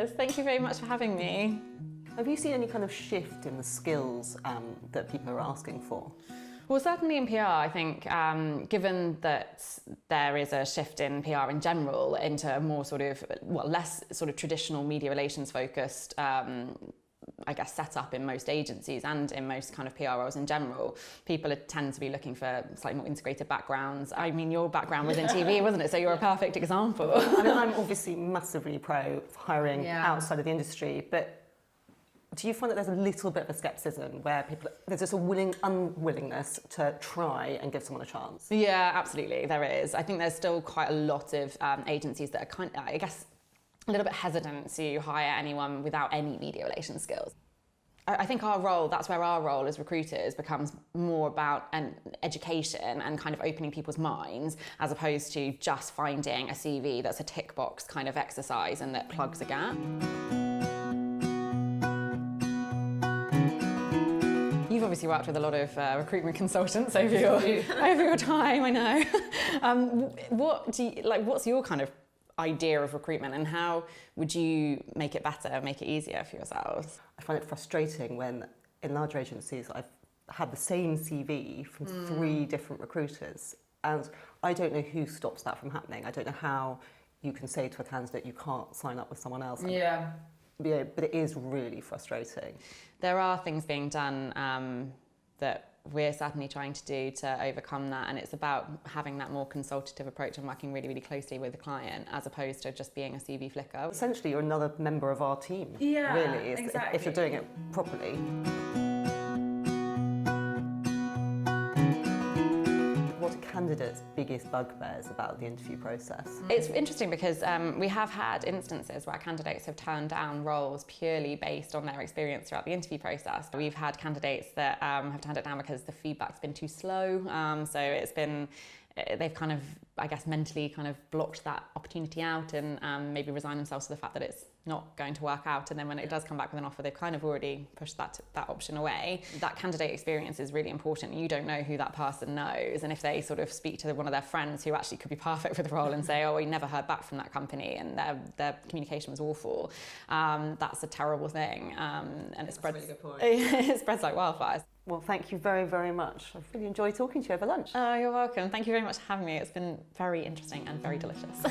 fabulous. Thank you very much for having me. Have you seen any kind of shift in the skills that people are asking for? Well, certainly in PR, I think, given that there is a shift in PR in general into a more sort of, well, less sort of traditional media relations focused, I guess, set up in most agencies and in most kind of PR roles in general, people tend to be looking for slightly more integrated backgrounds. I mean, your background was in TV, wasn't it? So you're a perfect example. I mean, I'm obviously massively pro hiring outside of the industry, but do you find that there's a little bit of a scepticism where there's just a unwillingness to try and give someone a chance? Yeah, absolutely, there is. I think there's still quite a lot of agencies that are kind of, I guess, a little bit hesitant to hire anyone without any media relations skills. I think our role, that's where our role as recruiters becomes more about an education and kind of opening people's minds, as opposed to just finding a CV that's a tick box kind of exercise and that plugs a gap. You've obviously worked with a lot of recruitment consultants over your time, I know. What's your kind of idea of recruitment, and how would you make it better, make it easier for yourselves? I find it frustrating when in larger agencies I've had the same CV from 3 different recruiters, and I don't know who stops that from happening. I don't know how you can say to a candidate you can't sign up with someone else. Yeah. Yeah, but it is really frustrating. There are things being done that we're certainly trying to do to overcome that, and it's about having that more consultative approach and working really, really closely with the client as opposed to just being a CV flicker. Essentially, you're another member of our team, really, exactly. if you're doing it properly. What are candidates' biggest bugbears about the interview process? It's interesting because we have had instances where candidates have turned down roles purely based on their experience throughout the interview process. We've had candidates that have turned it down because the feedback's been too slow, so they've kind of, I guess, mentally kind of blocked that opportunity out and maybe resigned themselves to the fact that it's not going to work out, and then when it does come back with an offer, they've kind of already pushed that option away. That candidate experience is really important. You don't know who that person knows, and if they sort of speak to one of their friends who actually could be perfect for the role and say, oh, we never heard back from that company and their communication was awful, that's a terrible thing, and it spreads, That's a really good point. It spreads like wildfires. Well, thank you very, very much. I've really enjoyed talking to you over lunch. Oh, you're welcome. Thank you very much for having me. It's been very interesting and very delicious.